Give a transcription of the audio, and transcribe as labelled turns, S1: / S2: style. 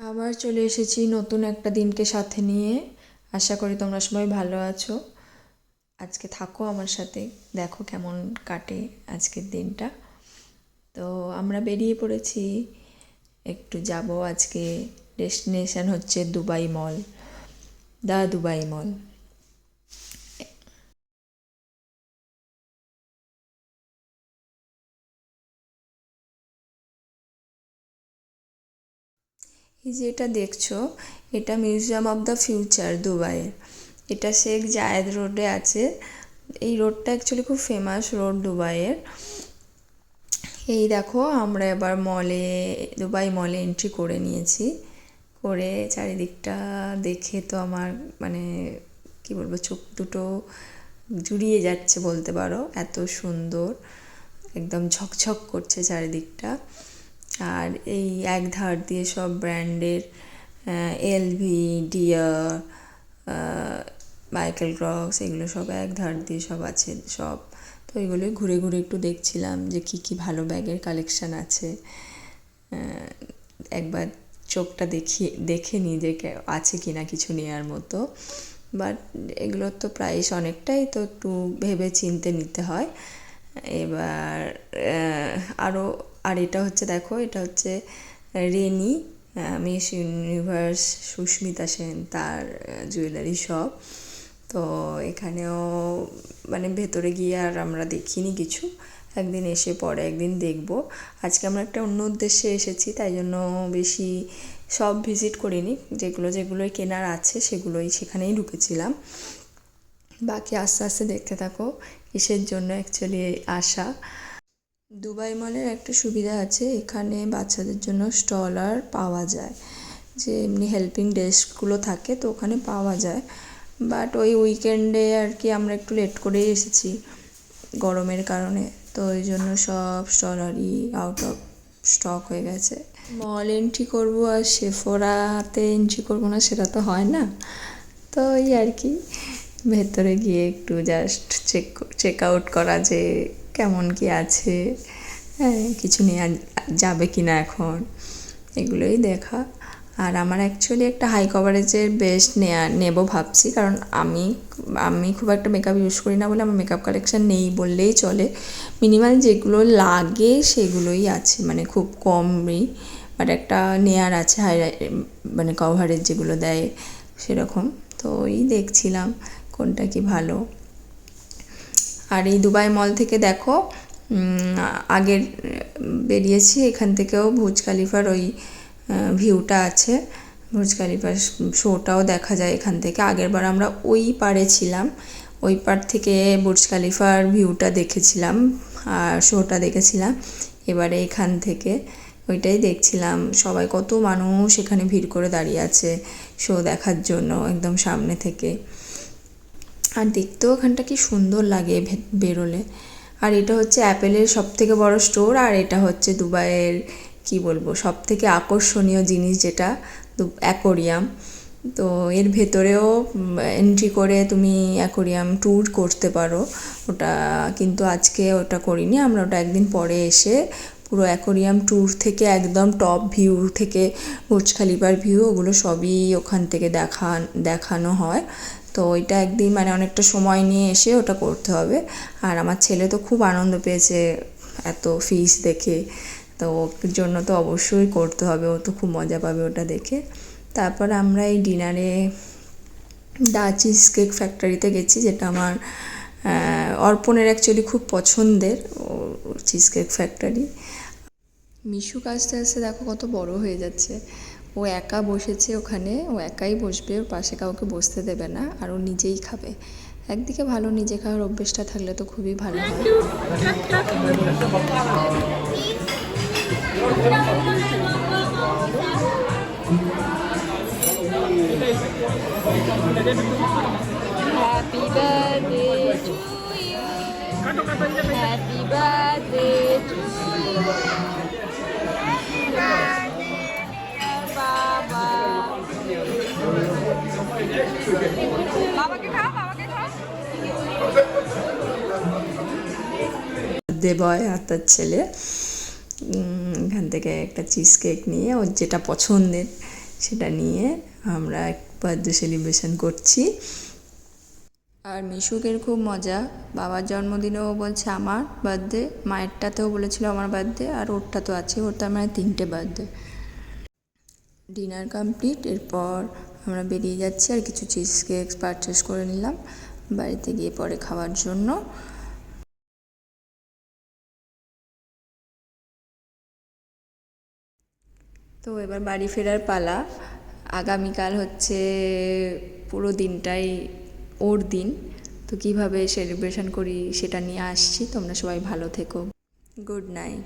S1: আবার চলে এসেছি নতুন একটা দিনকে সাথে নিয়ে। আশা করি তোমরা সবাই ভালো আছো। আজকে থাকো আমার সাথে, দেখো কেমন কাটে আজকের দিনটা। তো আমরা বেরিয়ে পড়েছি, একটু যাব আজকে। ডেস্টিনেশন হচ্ছে দুবাই মল, দুবাই মল। এই যে এটা দেখছো, এটা মিউজিয়াম অফ দ্য ফিউচার দুবাইয়ের। এটা শেখ জায়েদ রোডে আছে। এই রোডটা অ্যাকচুয়ালি খুব ফেমাস রোড দুবাইয়ের। এই দেখো, আমরা এবার দুবাই মলে এন্ট্রি করে নিয়েছি। করে চারিদিকটা দেখে তো আমার মানে কি বলবো, চোখ দুটো জুড়িয়ে যাচ্ছে বলতে পারো, এত সুন্দর, একদম ঝকঝক করছে চারিদিকটা। আর এই এক ধার দিয়ে সব ব্র্যান্ডের এলভি, ডিয়ার, মাইকেল ক্রক্স, এগুলো সব এক ধার দিয়ে সব আছে সব। তো এগুলোই ঘুরে ঘুরে একটু দেখছিলাম যে কী কী ভালো ব্যাগের কালেকশান আছে। একবার চোখটা দেখে নিই যে আছে কি না কিছু নেওয়ার মতো। বাট এগুলোর তো প্রাইস অনেকটাই, তো একটু ভেবে চিনতে নিতে হয়। এবার আরও, আর এটা হচ্ছে দেখো, এটা হচ্ছে Renee, Miss Universe Sushmita Sen, তার জুয়েলারি শপ। তো এখানেও মানে ভেতরে গিয়ে আর আমরা দেখিনি কিছু, একদিন এসে পরে একদিন দেখব। আজকে আমরা একটা অন্য উদ্দেশ্যে এসেছি, তাই জন্য বেশি সব ভিজিট করিনি, যেগুলোই কেনার আছে সেগুলোই সেখানেই ঢুকেছিলাম। বাকি আস্তে আস্তে দেখতে থাকো কিসের জন্য অ্যাকচুয়ালি আসা। দুবাই মলের একটা সুবিধা আছে, এখানে বাচ্চাদের জন্য স্টলার পাওয়া যায়, যে এমনি হেল্পিং ডেস্কগুলো থাকে তো ওখানে পাওয়া যায়। বাট ওই উইকেন্ডে আর কি আমরা একটু লেট করেই এসেছি গরমের কারণে, তো ওই জন্য সব স্টলারই আউট অফ স্টক হয়ে গেছে। মল এন্ট্রি করবো আর সেফোরাতে এন্ট্রি করবো না, সেটা তো হয় না। তো ওই আর কি ভেতরে গিয়ে একটু জাস্ট চেক আউট করা যে কেমন কি আছে, হ্যাঁ কিছু নেওয়া যাবে কি না এখন, এগুলোই দেখা। আর আমার অ্যাকচুয়ালি একটা হাই কভারেজের বেস্ট নেব ভাবছি, কারণ আমি খুব একটা মেকআপ ইউজ করি না বলে আমার মেকআপ কালেকশান নেই বললেই চলে। মিনিমাল যেগুলো লাগে সেগুলোই আছে, মানে খুব কমই, বাট একটা নেয়ার আছে মানে কভারেজ যেগুলো দেয় সেরকম। তো ওই দেখছিলাম কোনটা কি ভালো। আর এই দুবাই মল থেকে দেখো, আগের বেরিয়েছি এখান থেকেও বুর্জ খালিফার ওই ভিউটা আছে, বুর্জ খালিফার শোটাও দেখা যায় এখান থেকে। আগেরবার আমরা ওই পারে ছিলাম, ওই পার থেকে বুর্জ খালিফার ভিউটা দেখেছিলাম আর শোটা দেখেছিলাম। এবারে এখান থেকে ওইটাই দেখছিলাম, সবাই কত মানুষ এখানে ভিড় করে দাঁড়িয়ে আছে শো দেখার জন্য একদম সামনে থেকে। আর দেখতেও ওখানটা কি সুন্দর লাগে বেরোলে। আর এটা হচ্ছে অ্যাপেলের সবথেকে বড় স্টোর, আর এটা হচ্ছে দুবাইয়ের কি বলবো সবথেকে আকর্ষণীয় জিনিস, যেটা অ্যাকোরিয়াম। তো এর ভেতরেও এন্ট্রি করে তুমি অ্যাকোরিয়াম ট্যুর করতে পারো। ওটা কিন্তু আজকে ওটা করিনি আমরা, ওটা একদিন পরে এসে পুরো অ্যাকোরিয়াম ট্যুর থেকে একদম টপ ভিউ থেকে বুর্জ খলিফার ভিউ, ওগুলো সবই ওখান থেকে দেখানো হয়। তো ওইটা একদিন মানে অনেকটা সময় নিয়ে এসে ওটা করতে হবে। আর আমার ছেলে তো খুব আনন্দ পেয়েছে এত ফিস দেখে, তো ওর জন্য তো অবশ্যই করতে হবে, ও তো খুব মজা পাবে ওটা দেখে। তারপর আমরা এই ডিনারে দা চিজ কেক ফ্যাক্টরিতে গেছি, যেটা আমার অর্পণের অ্যাকচুয়ালি খুব পছন্দের চিজ কেক ফ্যাক্টরি। মিশুক আস্তে আস্তে দেখো কত বড় হয়ে যাচ্ছে, ও একা বসেছে ওখানে, ও একাই বসবে, ওর পাশে কাউকে বসতে দেবে না, আর ও নিজেই খাবে। একদিকে ভালো, নিজে খাওয়ার অভ্যেসটা থাকলে তো খুবই ভালো হয়।
S2: Happy birthday to you. Happy birthday to you. বাবা বাবাকে খাও, বাবাকে খাও।
S1: দেবয় আর তার ছেলে এখান থেকে একটা চিজ কেক নিয়ে ওর যেটা পছন্দের সেটা নিয়ে আমরা বার্থডে সেলিব্রেশন করছি। আর মিশুকের খুব মজা, বাবার জন্মদিনেও বলছে আমার বার্থডে, মায়েরটাতেও বলেছিল আমার বার্থডে, আর ওরটা তো আছে, ওর তার মানে 3টে বার্থডে। ডিনার কমপ্লিট, এরপর আমরা বেরিয়ে যাচ্ছি আর কিছু চিজ কেকস পারচেস করে নিলাম বাড়িতে গিয়ে পরে খাওয়ার জন্য। তো এবার বাড়ি ফেরার পালা। আগামীকাল হচ্ছে পুরো দিনটাই ওর দিন, তো কীভাবে সেলিব্রেশন করি সেটা নিয়ে আসছি। তোমরা সবাই ভালো থেকো, গুড নাইট।